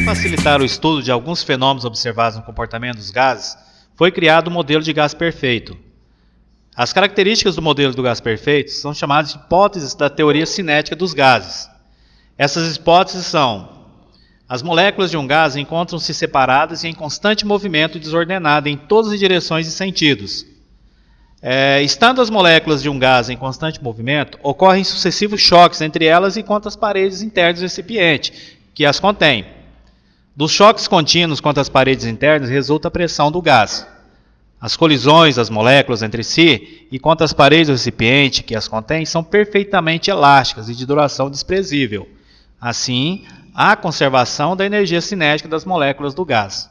facilitar o estudo de alguns fenômenos observados no comportamento dos gases, foi criado o modelo de gás perfeito. As características do modelo do gás perfeito são chamadas de hipóteses da teoria cinética dos gases. Essas hipóteses são: as moléculas de um gás encontram-se separadas e em constante movimento desordenado em todas as direções e sentidos. Estando as moléculas de um gás em constante movimento, ocorrem sucessivos choques entre elas e contra as paredes internas do recipiente, que as contém. Dos choques contínuos contra as paredes internas resulta a pressão do gás. As colisões das moléculas entre si e contra as paredes do recipiente, que as contém, são perfeitamente elásticas e de duração desprezível. Assim, há conservação da energia cinética das moléculas do gás.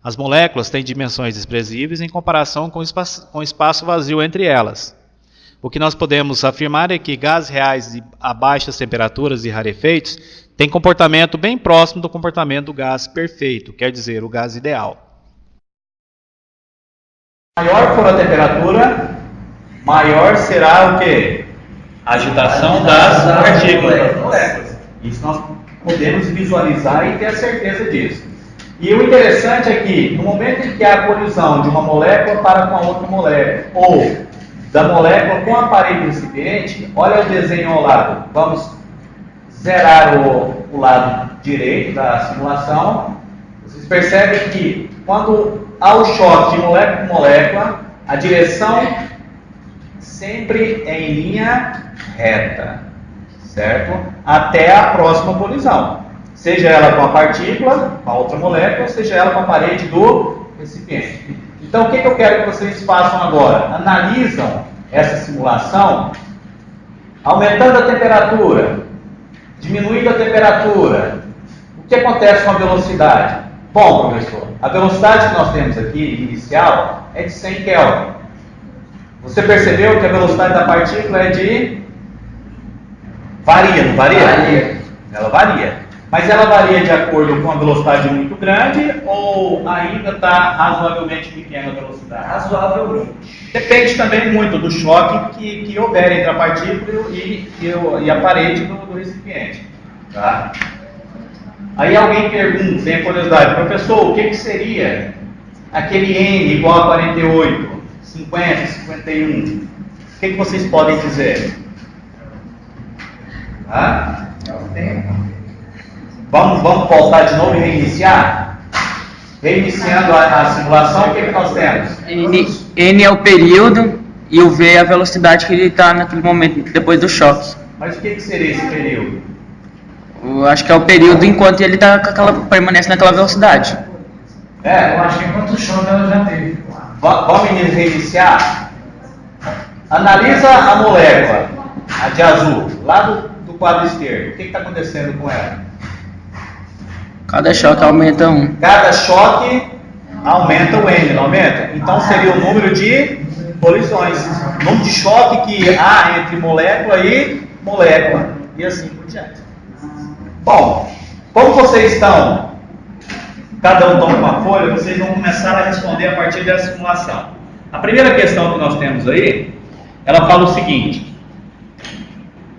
As moléculas têm dimensões desprezíveis em comparação com o espaço vazio entre elas. O que nós podemos afirmar é que gases reais a baixas temperaturas e rarefeitos têm comportamento bem próximo do comportamento do gás perfeito, quer dizer, o gás ideal. Maior for a temperatura, maior será o quê? A agitação das partículas. Isso nós podemos visualizar e ter a certeza disso. E o interessante é que, no momento em que há a colisão de uma molécula para com a outra molécula, ou da molécula com a parede do recipiente, olha o desenho ao lado. Vamos zerar o lado direito da simulação. Vocês percebem que, quando há o choque de molécula com molécula, a direção sempre é em linha reta, certo? Até a próxima colisão. Seja ela com a partícula, com a outra molécula, seja ela com a parede do recipiente. Então, o que eu quero que vocês façam agora? Analisam essa simulação, aumentando a temperatura, diminuindo a temperatura. O que acontece com a velocidade? Bom, professor, a velocidade que nós temos aqui, inicial, é de 100 Kelvin. Você percebeu que a velocidade da partícula é de... Varia, não varia? Varia. Ela varia. Mas ela varia de acordo com uma velocidade muito grande ou ainda está razoavelmente pequena a velocidade? Razoavelmente. Depende também muito do choque que houver entre a partícula e a parede do recipiente. Tá? Aí alguém pergunta, tem a curiosidade, professor, o que seria aquele N igual a 48, 50, 51? O que vocês podem dizer? Tá? É o tempo. Vamos voltar de novo e reiniciar? Reiniciando a simulação, o que nós temos? N é o período e o V é a velocidade que ele está naquele momento, depois do choque. Mas o que seria esse período? Eu acho que é o período enquanto ele permanece naquela velocidade. Eu acho que enquanto o choque ela já teve. Vamos reiniciar? Analisa a molécula, a de azul, lá do quadro esquerdo. O que está acontecendo com ela? Cada choque aumenta um. Cada choque aumenta o N, não aumenta? Então seria o número de colisões. O número de choque que há entre molécula e molécula. E assim por diante. Bom, como vocês estão, cada um toma uma folha, vocês vão começar a responder a partir da simulação. A primeira questão que nós temos aí, ela fala o seguinte: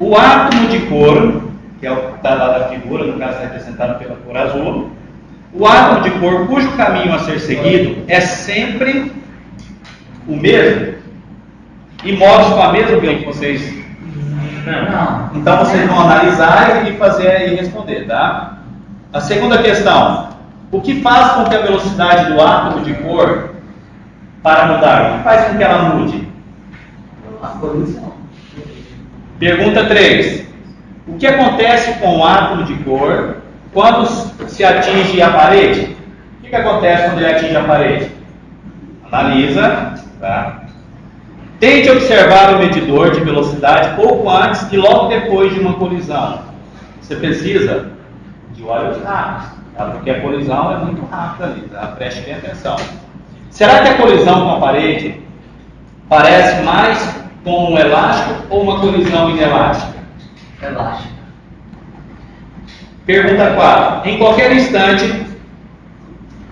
o átomo de couro, que é o que está lá da figura, no caso representado pela cor azul, o átomo de cor cujo caminho a ser seguido é sempre o mesmo, e modos com a mesma que vocês... Não. Então vocês vão analisar e fazer e responder, tá? A segunda questão: o que faz com que a velocidade do átomo de cor para mudar? O que faz com que ela mude? A colisão. Pergunta 3. O que acontece com o átomo de cor quando se atinge a parede? O que acontece quando ele atinge a parede? Analisa, tá? Tente observar o medidor de velocidade pouco antes e logo depois de uma colisão. Você precisa de olhos rápidos, tá? Porque a colisão é muito rápida ali, tá? Preste bem atenção. Será que a colisão com a parede parece mais com um elástico ou uma colisão inelástica? Elástica. Pergunta 4. Em qualquer instante,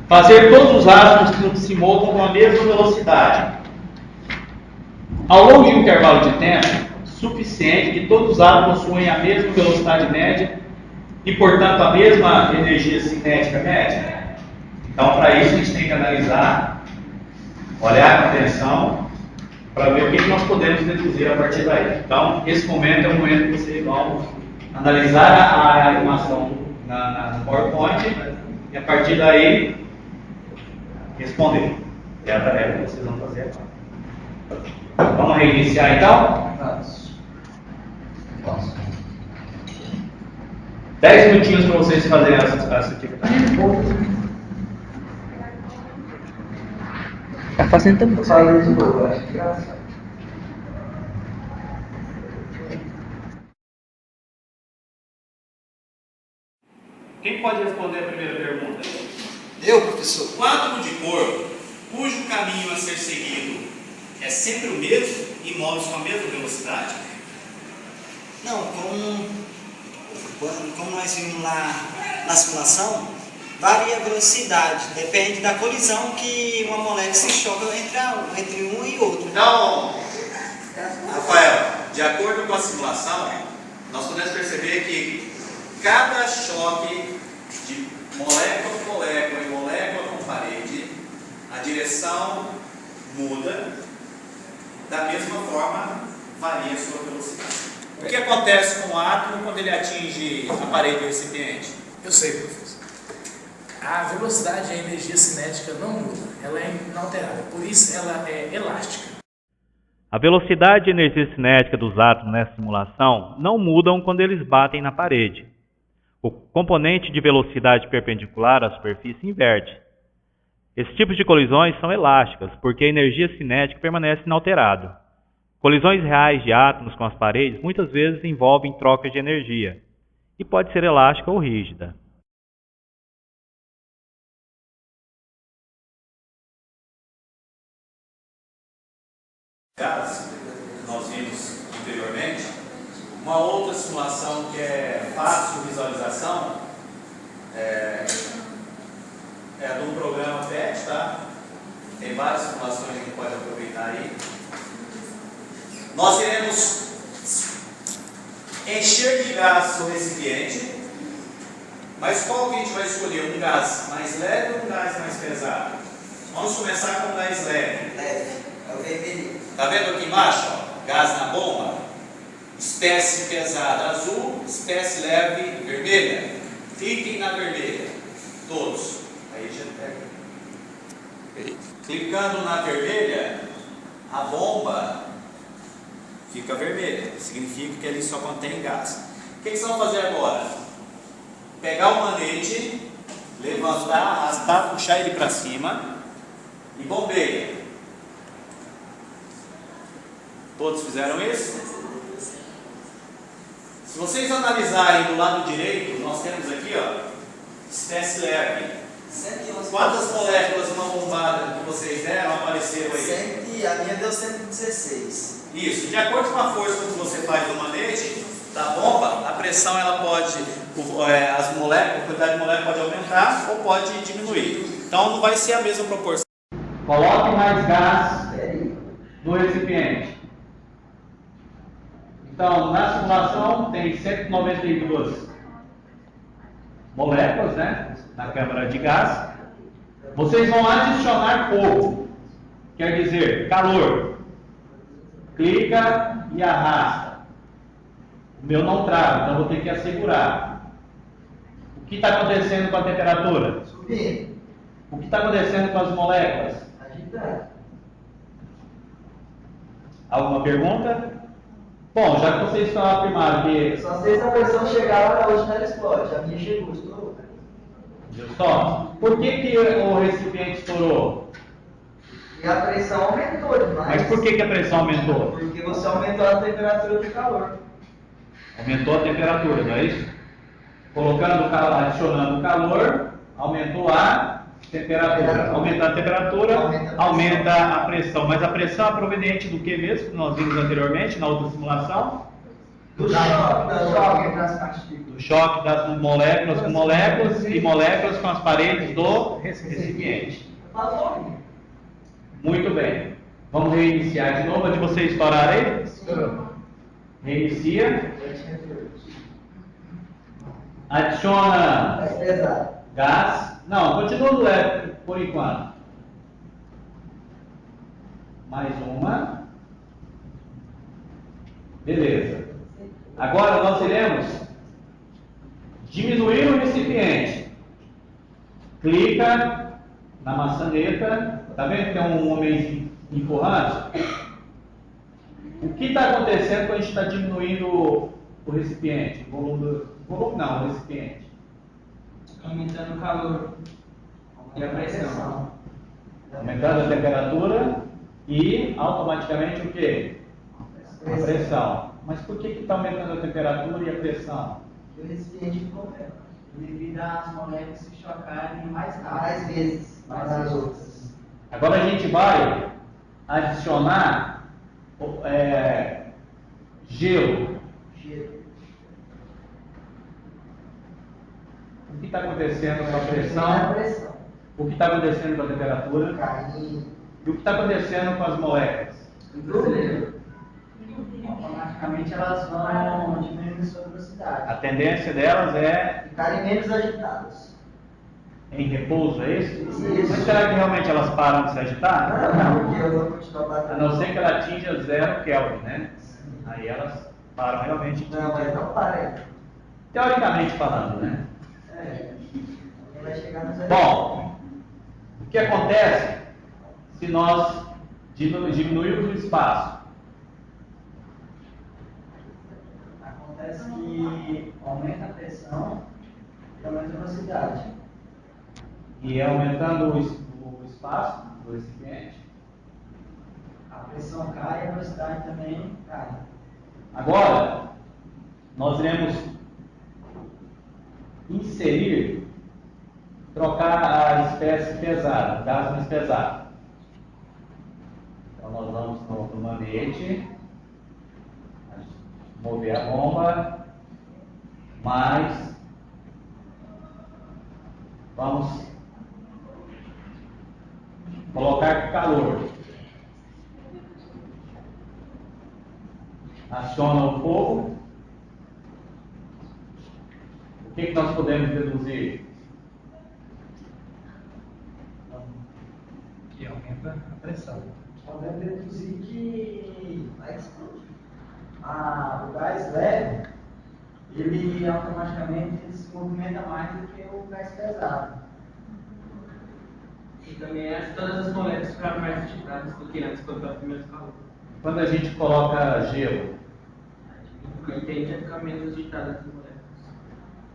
fazer todos os átomos que se movam com a mesma velocidade. Ao longo de um intervalo de tempo suficiente que todos os átomos possuem a mesma velocidade média e, portanto, a mesma energia cinética média. Então, para isso, a gente tem que analisar, olhar com atenção, para ver o que nós podemos deduzir a partir daí. Então, esse momento é o momento que vocês vão analisar a animação na PowerPoint e, a partir daí, responder. É a tarefa que vocês vão fazer agora. Vamos reiniciar, então? Posso. 10 minutinhos para vocês fazerem essa atividade. Tá fazendo também. Eu falei de novo, acho engraçado. Quem pode responder a primeira pergunta? Eu, professor. O átomo de corpo, cujo caminho a ser seguido é sempre o mesmo e move-se com a mesma velocidade? Não, como nós vimos lá na simulação, varia a velocidade, depende da colisão que uma molécula se choca entre um e outro. Então, Rafael, de acordo com a simulação, nós podemos perceber que cada choque de molécula com molécula e molécula com parede, a direção muda, da mesma forma varia a sua velocidade. O que acontece com o átomo quando ele atinge a parede do recipiente? Eu sei, professor. A velocidade e a energia cinética não mudam, ela é inalterável, por isso ela é elástica. A velocidade e a energia cinética dos átomos nessa simulação não mudam quando eles batem na parede. O componente de velocidade perpendicular à superfície inverte. Esses tipos de colisões são elásticas, porque a energia cinética permanece inalterada. Colisões reais de átomos com as paredes muitas vezes envolvem trocas de energia, e pode ser elástica ou rígida. Gás, que nós vimos anteriormente, uma outra simulação que é fácil de visualização é de um programa PET, tá? Tem várias simulações que a gente pode aproveitar aí. Nós iremos encher de gás o recipiente, mas qual que a gente vai escolher? Um gás mais leve ou um gás mais pesado? Vamos começar com um gás leve. Leve, é o vermelho. Está vendo aqui embaixo? Ó, gás na bomba. Espécie pesada azul, espécie leve vermelha. Cliquem na vermelha. Todos. Aí já pega. Clicando na vermelha, a bomba fica vermelha. Significa que ali só contém gás. O que vocês vão fazer agora? Pegar o manete, levantar, arrastar, puxar ele para cima e bombeia. Todos fizeram isso? Se vocês analisarem do lado direito, nós temos aqui, ó, espécie leve. 111. Quantas moléculas não bombadas que vocês deram apareceram aí? A minha deu 116. Isso. De acordo com a força que você faz do manete, da bomba, a pressão ela pode, as moléculas, a quantidade de moléculas pode aumentar ou pode diminuir. Então não vai ser a mesma proporção. Coloque mais gás no recipiente. Então, na simulação tem 192 moléculas, né, na câmara de gás. Vocês vão adicionar fogo, quer dizer, calor. Clica e arrasta. O meu não trava, então vou ter que assegurar. O que está acontecendo com a temperatura? Subindo. O que está acontecendo com as moléculas? Agitando. Alguma pergunta? Bom, já que vocês estão afirmando que... Só sei se a pressão chegar lá hoje ela explode. A minha chegou, estourou. Só, por que o recipiente estourou? E a pressão aumentou demais. Mas por que a pressão aumentou? Porque você aumentou a temperatura do calor. Aumentou a temperatura, não é isso? Adicionando calor, aumentou a temperatura. Aumentando a temperatura, aumenta a pressão. Mas a pressão é proveniente do que mesmo? Que nós vimos anteriormente, na outra simulação? Do choque das partículas. Do choque das moléculas com moléculas e moléculas com as paredes do recipiente. Muito bem. Vamos reiniciar de novo, antes de você estourar aí? Reinicia. Adiciona Mais pesado. gás. Não, continua no leve por enquanto. Mais uma. Beleza. Agora nós iremos diminuir o recipiente. Clica na maçaneta. Está vendo que tem um homem empurrando? O que está acontecendo quando a gente está diminuindo o recipiente? O recipiente. Aumentando o calor e a pressão. Aumentando a temperatura e automaticamente o quê? A pressão. Mas por que está aumentando a temperatura e a pressão? E o recipiente ficou menor. Devido às moléculas se chocarem mais rápido. Mais vezes. Mais as outras. Agora a gente vai adicionar gelo. Gelo. O que está acontecendo com a A pressão? pressão. O que está acontecendo com a temperatura? Caindo. E o que está acontecendo com as moléculas? Automaticamente elas vão diminuindo sua velocidade. A tendência delas é Ficarem menos agitadas. em repouso, é isso? Isso. Mas será que realmente elas param de se agitar? Não, porque eu vou continuar A batendo. não ser que ela atinja 0 Kelvin, né? Aí elas param realmente. Não, mas não para. Teoricamente falando, né? Vai chegar nos Bom, o que acontece se nós diminuirmos o espaço? Acontece que aumenta a pressão e aumenta a velocidade. E aumentando o espaço do recipiente. A pressão cai e a velocidade também cai. Agora, nós iremos trocar a espécie pesada, o gás mais pesado. Então nós vamos no manete, mover a bomba, mas vamos colocar calor. Aciona o fogo. O que nós podemos deduzir? Que aumenta a pressão. Podemos deduzir que vai explodir. O gás leve, ele automaticamente se movimenta mais do que o gás pesado. E também todas as moléculas ficaram mais agitadas do que antes, quando estava menos calor. Quando a gente coloca gelo, E tende a ficar menos agitada as moléculas.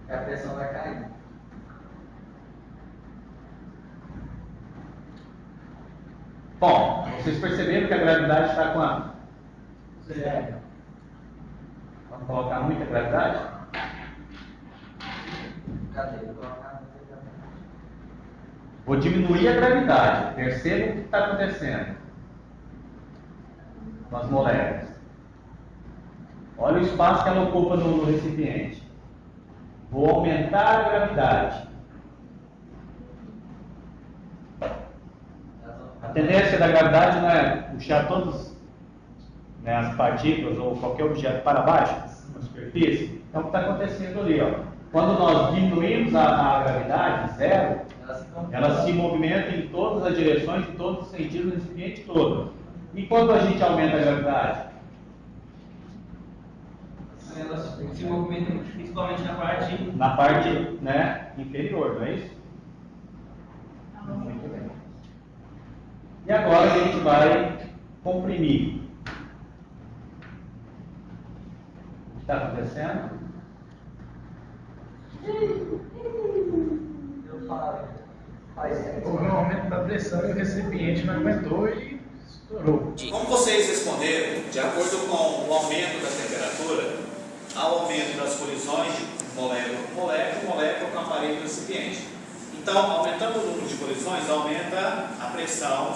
E a pressão vai cair. bom, vocês perceberam que a gravidade está quanto? Zero. Vamos colocar muita gravidade? Cadê? Vou colocar no Vou diminuir a gravidade. Perceba o que está acontecendo com as moléculas. Olha o espaço que ela ocupa no recipiente. Vou aumentar a gravidade. A tendência da gravidade não é puxar todas as partículas ou qualquer objeto para baixo, na superfície. Então o que está acontecendo ali? Ó? Quando nós diminuímos a gravidade, zero, ela se movimenta em todas as direções, em todos os sentidos, no recipiente todo. E quando a gente aumenta a gravidade? Elas se movimentam principalmente Na parte inferior, não é isso? Muito bem. E agora a gente vai comprimir. O que está acontecendo? Eu falo. Faz tempo. Houve um aumento da pressão e o recipiente não aguentou e estourou. Como vocês responderam, de acordo com o aumento da temperatura, há o aumento das colisões de molécula com molécula, molécula com aparelho do recipiente. Então, aumentando o número de colisões, aumenta a pressão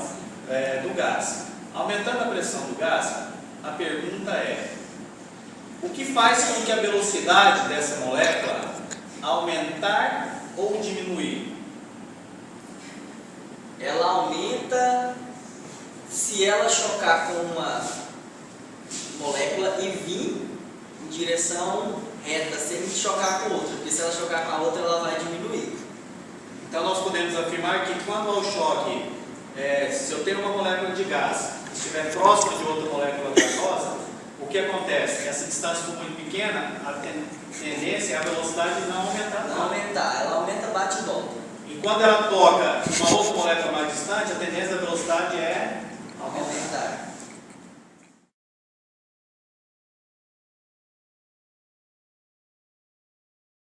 do gás. Aumentando a pressão do gás, a pergunta é: o que faz com que a velocidade dessa molécula aumentar ou diminuir? Ela aumenta se ela chocar com uma molécula e vir em direção reta sem chocar com outra, porque se ela chocar com a outra, ela vai diminuir. Então nós podemos afirmar que quando há o choque, se eu tenho uma molécula de gás e estiver próxima de outra molécula gasosa, o que acontece? Essa distância for muito pequena, a tendência é a velocidade não aumentar. Não aumentar, ela aumenta, bate e volta. E quando ela toca uma outra molécula mais distante, a tendência da velocidade é Aumentar.